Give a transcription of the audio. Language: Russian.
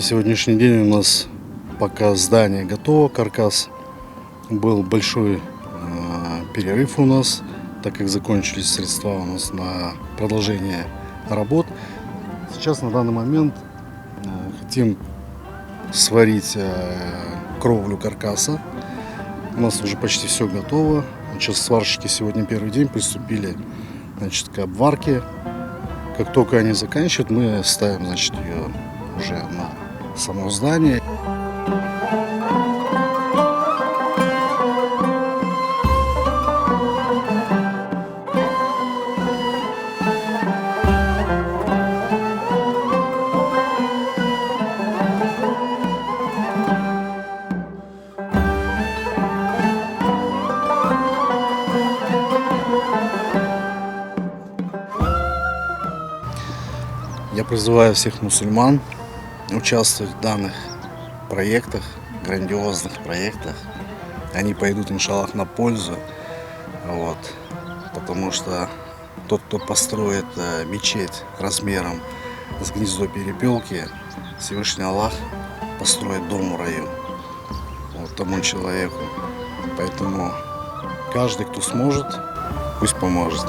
На сегодняшний день у нас пока здание готово, каркас. Был большой перерыв у нас, так как закончились средства у нас на продолжение работ. Сейчас на данный момент хотим сварить кровлю каркаса. У нас уже почти все готово. Сейчас сварщики сегодня первый день приступили, к обварке. Как только они заканчивают, мы ставим, ее уже на само здание. Я призываю всех мусульман участвовать в данных проектах, грандиозных проектах. Они пойдут, иншаллах, на пользу. Потому что тот, кто построит мечеть размером с гнездо перепелки, Всевышний Аллах построит дом в раю тому человеку. Поэтому каждый, кто сможет, пусть поможет.